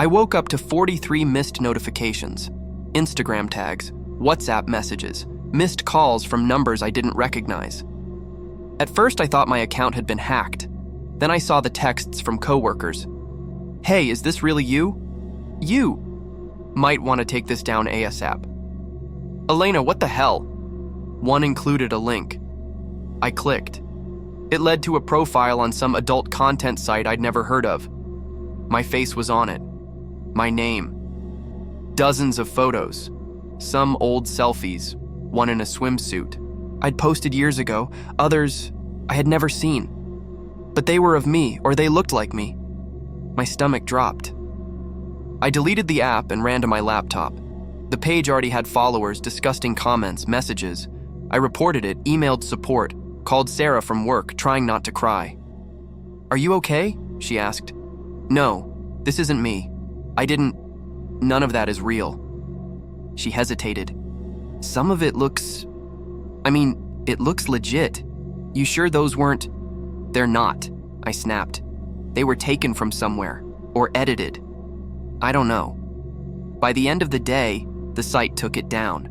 I woke up to 43 missed notifications, Instagram tags, WhatsApp messages, missed calls from numbers I didn't recognize. At first, I thought my account had been hacked. Then I saw the texts from coworkers. "Hey, is this really you? You might want to take this down ASAP. Elena, what the hell?" One included a link. I clicked. It led to a profile on some adult content site I'd never heard of. My face was on it. My name. Dozens of photos. Some old selfies, one in a swimsuit. I'd posted years ago, others I had never seen. But they were of me, or they looked like me. My stomach dropped. I deleted the app and ran to my laptop. The page already had followers, disgusting comments, messages. I reported it, emailed support, called Sarah from work, trying not to cry. "Are you okay?" she asked. "No, this isn't me. None of that is real." She hesitated. "Some of it looks... it looks legit. You sure those weren't..." "They're not," I snapped. "They were taken from somewhere, or edited. I don't know." By the end of the day, the site took it down.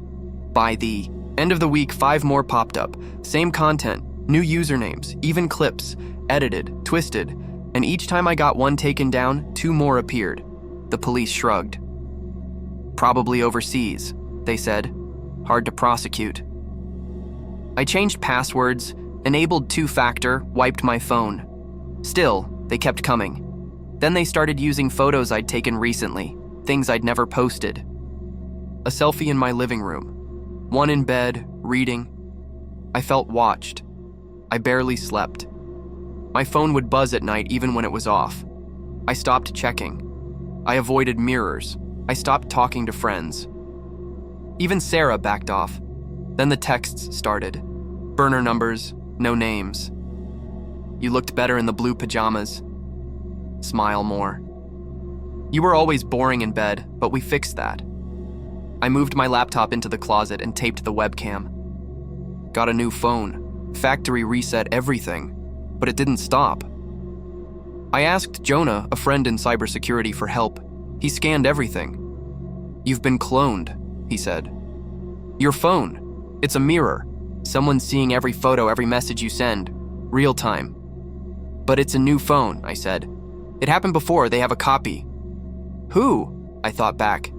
By the end of the week, 5 more popped up. Same content, new usernames, even clips, edited, twisted, and each time I got one taken down, 2 more appeared. The police shrugged. "Probably overseas," they said. "Hard to prosecute." I changed passwords, enabled 2-factor, wiped my phone. Still, they kept coming. Then they started using photos I'd taken recently, things I'd never posted. A selfie in my living room. One in bed, reading. I felt watched. I barely slept. My phone would buzz at night even when it was off. I stopped checking. I avoided mirrors. I stopped talking to friends. Even Sarah backed off. Then the texts started. Burner numbers, no names. "You looked better in the blue pajamas. Smile more. You were always boring in bed, but we fixed that." I moved my laptop into the closet and taped the webcam. Got a new phone. Factory reset everything, but it didn't stop. I asked Jonah, a friend in cybersecurity, for help. He scanned everything. "You've been cloned," he said. "Your phone. It's a mirror. Someone's seeing every photo, every message you send. Real time." "But it's a new phone," I said. "It happened before, they have a copy." "Who?" I thought back.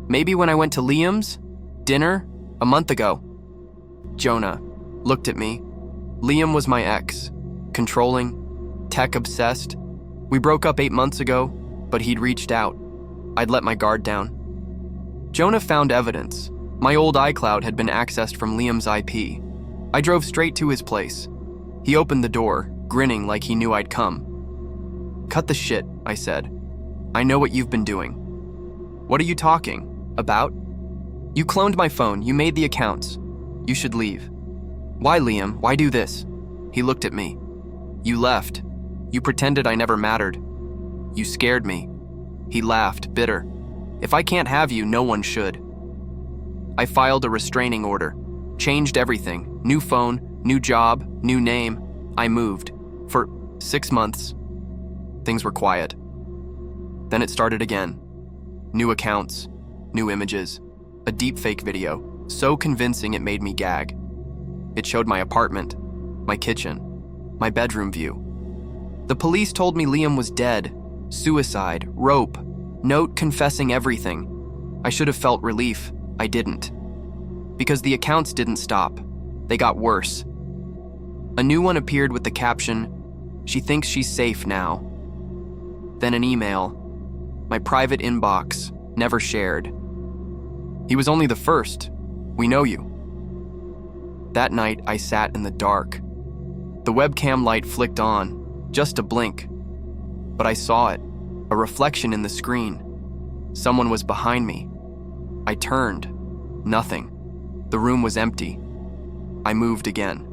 "Maybe when I went to Liam's dinner a month ago." Jonah looked at me. Liam was my ex. Controlling, tech-obsessed. We broke up 8 months ago, but he'd reached out. I'd let my guard down. Jonah found evidence. My old iCloud had been accessed from Liam's IP. I drove straight to his place. He opened the door, grinning like he knew I'd come. "Cut the shit," I said. "I know what you've been doing." "What are you talking about?" "You cloned my phone, you made the accounts. You should leave." "Why, Liam? Why do this?" He looked at me. "You left. You pretended I never mattered. You scared me." He laughed, bitter. "If I can't have you, no one should." I filed a restraining order, changed everything, new phone, new job, new name. I moved. For 6 months, things were quiet. Then it started again. New accounts, new images, a deepfake video, so convincing it made me gag. It showed my apartment, my kitchen, my bedroom view. The police told me Liam was dead, suicide, rope, note confessing everything. I should have felt relief. I didn't. Because the accounts didn't stop. They got worse. A new one appeared with the caption, "She thinks she's safe now." Then an email. My private inbox, never shared. "He was only the first. We know you." That night, I sat in the dark. The webcam light flicked on, just a blink. But I saw it, a reflection in the screen. Someone was behind me. I turned. Nothing. The room was empty. I moved again.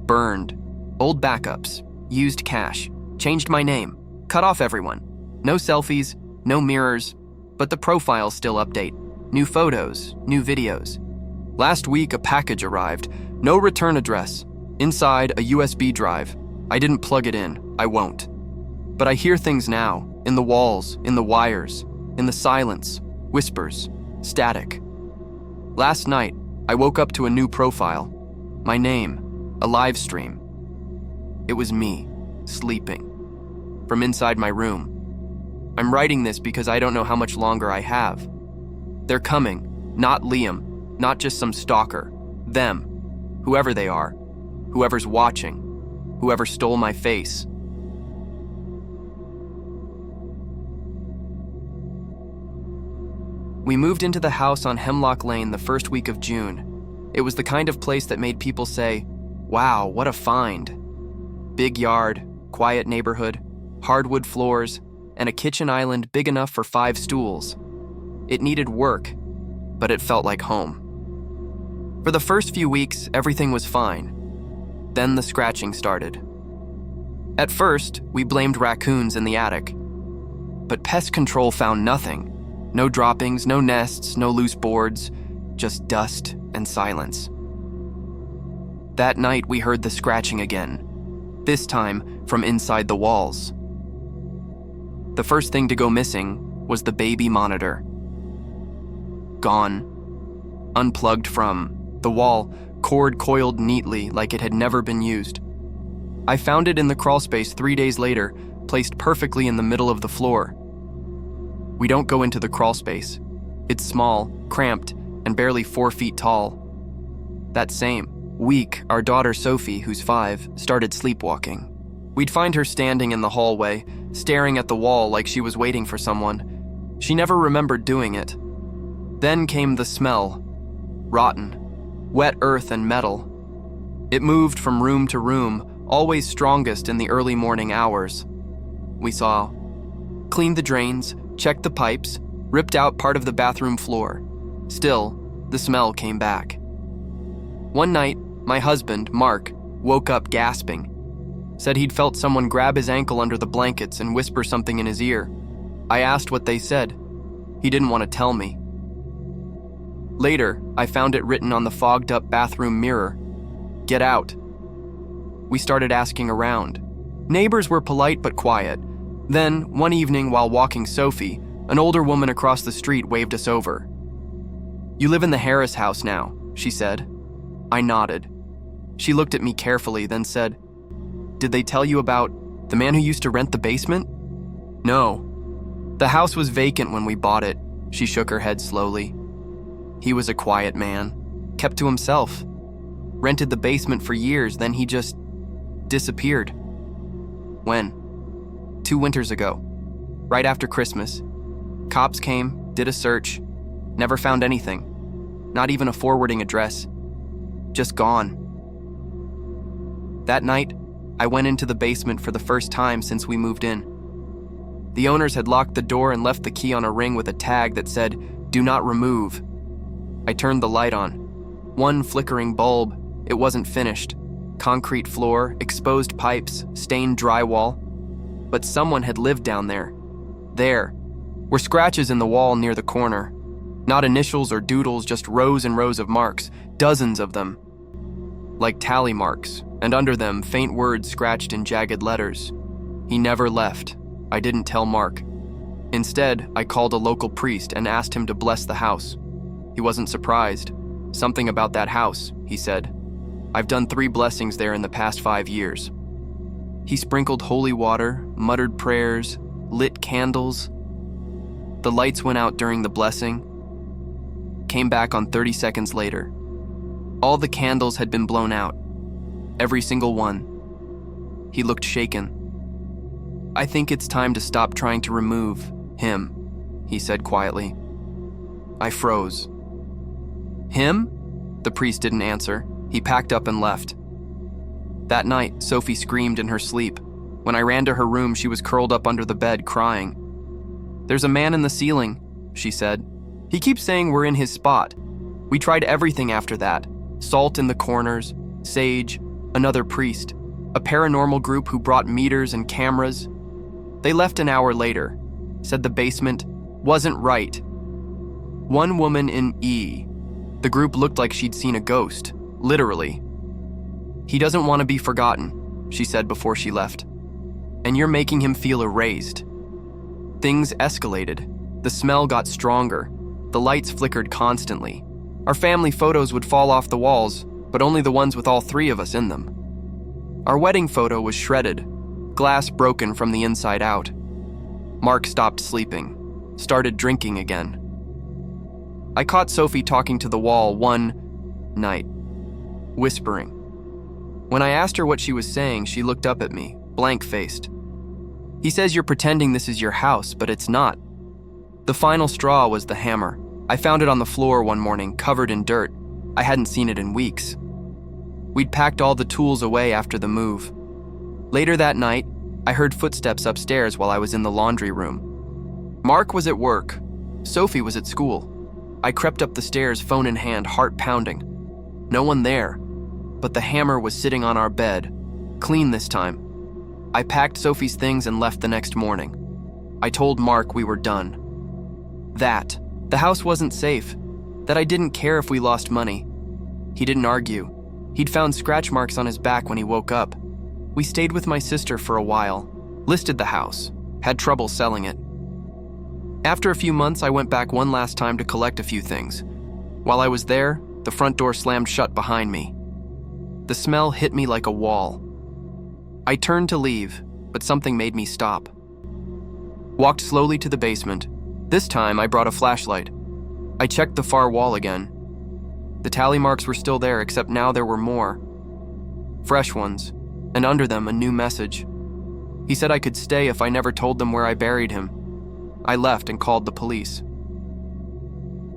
Burned. Old backups. Used cache. Changed my name. Cut off everyone. No selfies, no mirrors, but the profiles still update. New photos, new videos. Last week, a package arrived. No return address. Inside, a USB drive. I didn't plug it in. I won't. But I hear things now, in the walls, in the wires. in the silence, whispers, static. Last night, I woke up to a new profile. My name, a live stream. It was me, sleeping, from inside my room. I'm writing this because I don't know how much longer I have. They're coming, not Liam, not just some stalker. Them, whoever they are, whoever's watching, whoever stole my face. We moved into the house on Hemlock Lane the first week of June. It was the kind of place that made people say, "Wow, what a find." Big yard, quiet neighborhood, hardwood floors, and a kitchen island big enough for 5 stools. It needed work, but it felt like home. For the first few weeks, everything was fine. Then the scratching started. At first, we blamed raccoons in the attic. But pest control found nothing. No droppings, no nests, no loose boards, just dust and silence. That night, we heard the scratching again, this time from inside the walls. The first thing to go missing was the baby monitor. Gone. Unplugged from the wall, cord coiled neatly like it had never been used. I found it in the crawlspace 3 days later, placed perfectly in the middle of the floor. We don't go into the crawlspace. It's small, cramped, and barely 4 feet tall. That same week, our daughter Sophie, who's 5, started sleepwalking. We'd find her standing in the hallway, staring at the wall like she was waiting for someone. She never remembered doing it. Then came the smell. Rotten. Wet earth and metal. It moved from room to room, always strongest in the early morning hours. We saw. Cleaned the drains, checked the pipes, ripped out part of the bathroom floor. Still, the smell came back. One night, my husband, Mark, woke up gasping. Said he'd felt someone grab his ankle under the blankets and whisper something in his ear. I asked what they said. He didn't want to tell me. Later, I found it written on the fogged-up bathroom mirror. "Get out." We started asking around. Neighbors were polite but quiet. Then, one evening while walking Sophie, an older woman across the street waved us over. "You live in the Harris house now," she said. I nodded. She looked at me carefully, then said, "Did they tell you about the man who used to rent the basement?" "No. The house was vacant when we bought it," she shook her head slowly. "He was a quiet man, kept to himself. Rented the basement for years, then he just disappeared." "When?" 2 winters ago, right after Christmas. Cops came, did a search, never found anything, not even a forwarding address. Just gone. That night, I went into the basement for the first time since we moved in. The owners had locked the door and left the key on a ring with a tag that said, "Do not remove." I turned the light on. One flickering bulb, it wasn't finished. Concrete floor, exposed pipes, stained drywall. But someone had lived down there. There were scratches in the wall near the corner. Not initials or doodles, just rows and rows of marks, dozens of them. Like tally marks, and under them faint words scratched in jagged letters. He never left. I didn't tell Mark. Instead, I called a local priest and asked him to bless the house. He wasn't surprised. "Something about that house," he said. "I've done 3 blessings there in the past 5 years." He sprinkled holy water, muttered prayers, lit candles. The lights went out during the blessing, came back on 30 seconds later. All the candles had been blown out, every single one. He looked shaken. "I think it's time to stop trying to remove him," he said quietly. I froze. "Him?" The priest didn't answer. He packed up and left. That night, Sophie screamed in her sleep. When I ran to her room, she was curled up under the bed, crying. "There's a man in the ceiling," she said. "He keeps saying we're in his spot. We tried everything after that. Salt in the corners, sage, another priest, a paranormal group who brought meters and cameras. They left an hour later, said the basement wasn't right. One woman in E. The group looked like she'd seen a ghost, literally. He doesn't want to be forgotten, she said before she left. And you're making him feel erased." Things escalated. The smell got stronger. The lights flickered constantly. Our family photos would fall off the walls, but only the ones with all three of us in them. Our wedding photo was shredded, glass broken from the inside out. Mark stopped sleeping, started drinking again. I caught Sophie talking to the wall one night, whispering. When I asked her what she was saying, she looked up at me, blank-faced. He says you're pretending this is your house, but it's not. The final straw was the hammer. I found it on the floor one morning, covered in dirt. I hadn't seen it in weeks. We'd packed all the tools away after the move. Later that night, I heard footsteps upstairs while I was in the laundry room. Mark was at work. Sophie was at school. I crept up the stairs, phone in hand, heart pounding. No one there, but the hammer was sitting on our bed, clean this time. I packed Sophie's things and left the next morning. I told Mark we were done. That the house wasn't safe, that I didn't care if we lost money. He didn't argue. He'd found scratch marks on his back when he woke up. We stayed with my sister for a while, listed the house, had trouble selling it. After a few months, I went back one last time to collect a few things. While I was there, the front door slammed shut behind me. The smell hit me like a wall. I turned to leave, but something made me stop. Walked slowly to the basement. This time, I brought a flashlight. I checked the far wall again. The tally marks were still there, except now there were more. Fresh ones, and under them a new message. He said I could stay if I never told them where I buried him. I left and called the police.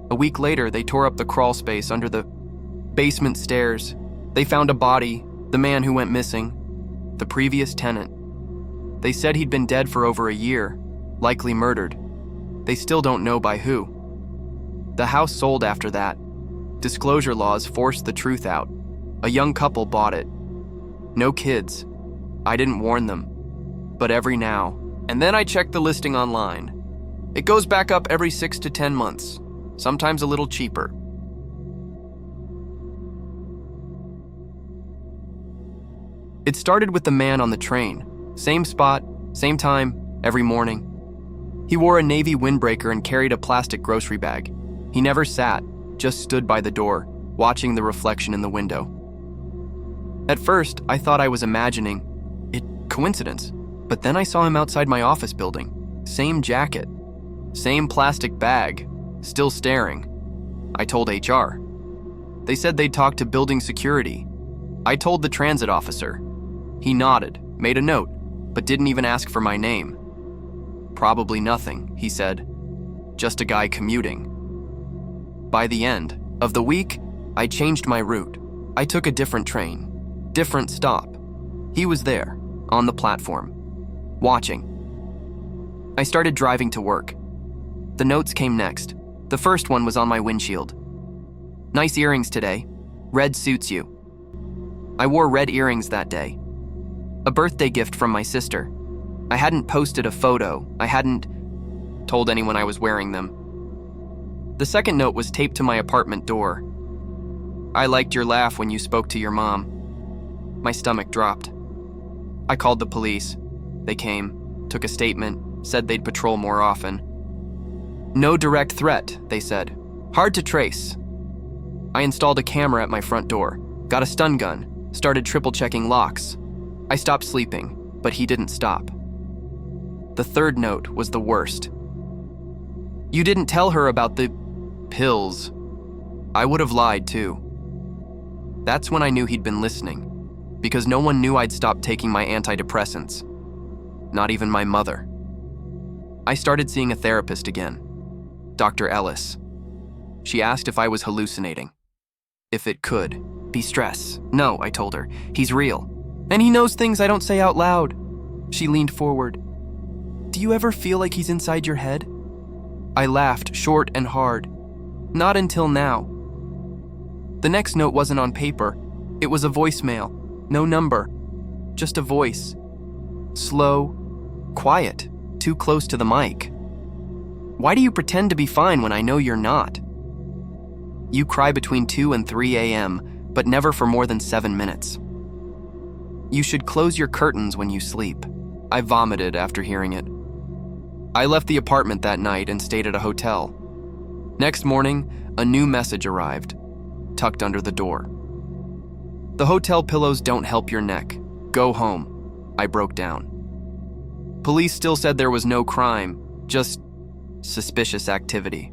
A week later, they tore up the crawl space under the basement stairs. They found a body, the man who went missing, the previous tenant. They said he'd been dead for over a year, likely murdered. They still don't know by who. The house sold after that. Disclosure laws forced the truth out. A young couple bought it. No kids. I didn't warn them. But every now and then I checked the listing online. It goes back up every 6 to 10 months, sometimes a little cheaper. It started with the man on the train. Same spot, same time, every morning. He wore a navy windbreaker and carried a plastic grocery bag. He never sat, just stood by the door, watching the reflection in the window. At first, I thought I was imagining it, coincidence, but then I saw him outside my office building. Same jacket, same plastic bag, still staring. I told HR. They said they'd talk to building security. I told the transit officer. He nodded, made a note, but didn't even ask for my name. Probably nothing, he said. Just a guy commuting. By the end of the week, I changed my route. I took a different train, different stop. He was there, on the platform, watching. I started driving to work. The notes came next. The first one was on my windshield. Nice earrings today. Red suits you. I wore red earrings that day. A birthday gift from my sister. I hadn't posted a photo. I hadn't told anyone I was wearing them. The second note was taped to my apartment door. I liked your laugh when you spoke to your mom. My stomach dropped. I called the police. They came, took a statement, said they'd patrol more often. No direct threat, they said. Hard to trace. I installed a camera at my front door, got a stun gun, started triple-checking locks. I stopped sleeping, but he didn't stop. The third note was the worst. You didn't tell her about the pills. I would have lied too. That's when I knew he'd been listening, because no one knew I'd stopped taking my antidepressants. Not even my mother. I started seeing a therapist again, Dr. Ellis. She asked if I was hallucinating. If it could be stress. No, I told her. He's real. And he knows things I don't say out loud. She leaned forward. Do you ever feel like he's inside your head? I laughed, short and hard. Not until now. The next note wasn't on paper. It was a voicemail. No number. Just a voice. Slow, quiet, too close to the mic. Why do you pretend to be fine when I know you're not? You cry between 2 and 3 a.m., but never for more than 7 minutes. You should close your curtains when you sleep. I vomited after hearing it. I left the apartment that night and stayed at a hotel. Next morning, a new message arrived, tucked under the door. The hotel pillows don't help your neck. Go home. I broke down. Police still said there was no crime, just suspicious activity.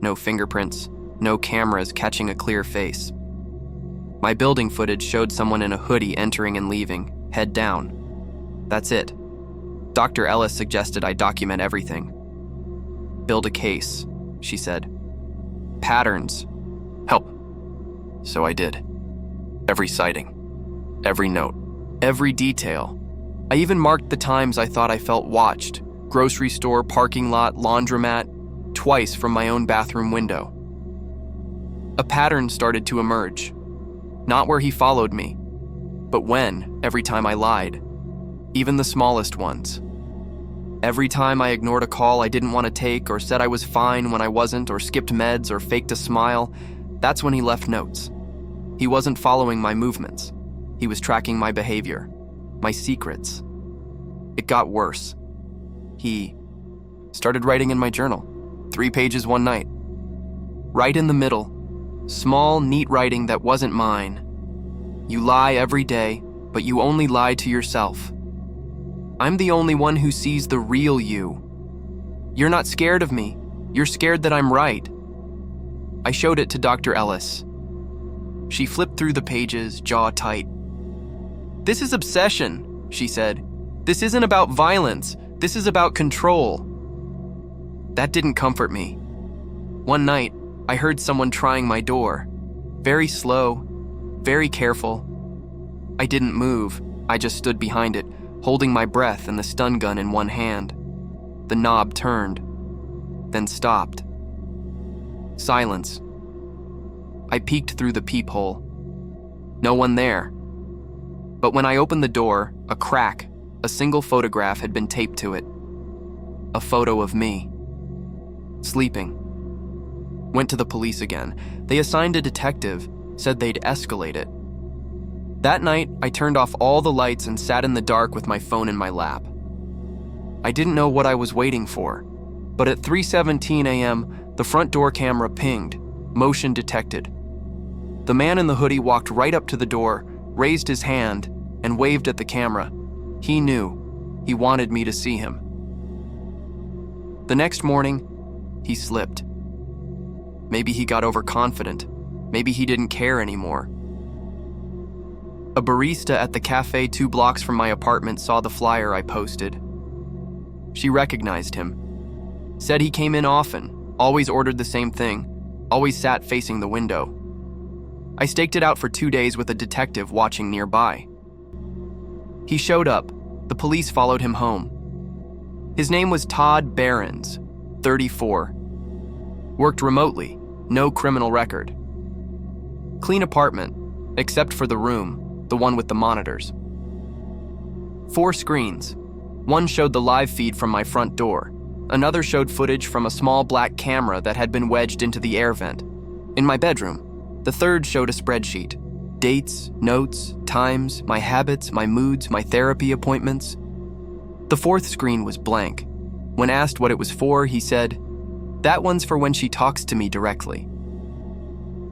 No fingerprints, no cameras catching a clear face. My building footage showed someone in a hoodie entering and leaving, head down. That's it. Dr. Ellis suggested I document everything. Build a case, she said. Patterns. Help. So I did. Every sighting, every note, every detail. I even marked the times I thought I felt watched. Grocery store, parking lot, laundromat, twice from my own bathroom window. A pattern started to emerge. Not where he followed me, but when, every time I lied. Even the smallest ones. Every time I ignored a call I didn't want to take, or said I was fine when I wasn't, or skipped meds, or faked a smile, that's when he left notes. He wasn't following my movements. He was tracking my behavior, my secrets. It got worse. He started writing in my journal, 3 pages one night. Right in the middle, small, neat writing that wasn't mine. You lie every day, but you only lie to yourself. I'm the only one who sees the real you. You're not scared of me. You're scared that I'm right. I showed it to Dr. Ellis. She flipped through the pages, jaw tight. This is obsession, she said. This isn't about violence. This is about control. That didn't comfort me. One night, I heard someone trying my door. Very slow, very careful. I didn't move. I just stood behind it, holding my breath and the stun gun in one hand. The knob turned, then stopped. Silence. I peeked through the peephole. No one there. But when I opened the door, a crack, a single photograph had been taped to it. A photo of me. Sleeping. Went to the police again. They assigned a detective, said they'd escalate it. That night, I turned off all the lights and sat in the dark with my phone in my lap. I didn't know what I was waiting for, but at 3:17 a.m., the front door camera pinged, motion detected. The man in the hoodie walked right up to the door, raised his hand, and waved at the camera. He knew. He wanted me to see him. The next morning, he slipped. Maybe he got overconfident. Maybe he didn't care anymore. A barista at the cafe 2 blocks from my apartment saw the flyer I posted. She recognized him. Said he came in often, always ordered the same thing, always sat facing the window. I staked it out for 2 days with a detective watching nearby. He showed up. The police followed him home. His name was Todd Behrens, 34. Worked remotely, no criminal record. Clean apartment, except for the room, the one with the monitors. 4 screens. One showed the live feed from my front door. Another showed footage from a small black camera that had been wedged into the air vent. In my bedroom, the third showed a spreadsheet. Dates, notes, times, my habits, my moods, my therapy appointments. The 4th screen was blank. When asked what it was for, he said, "That one's for when she talks to me directly."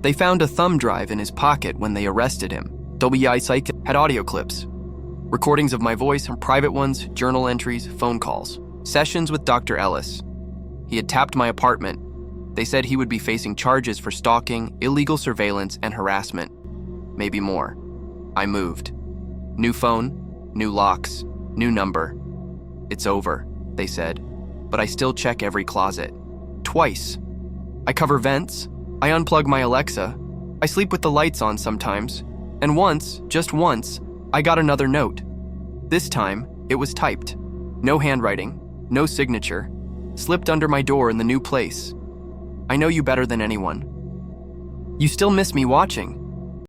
They found a thumb drive in his pocket when they arrested him. WI Psych had audio clips, recordings of my voice, private ones, journal entries, phone calls, sessions with Dr. Ellis. He had tapped my apartment. They said he would be facing charges for stalking, illegal surveillance, and harassment. Maybe more. I moved. New phone, new locks, new number. It's over, they said, but I still check every closet. Twice. I cover vents. I unplug my Alexa. I sleep with the lights on sometimes. And once, just once, I got another note. This time, it was typed. No handwriting, no signature. Slipped under my door in the new place. I know you better than anyone. You still miss me watching.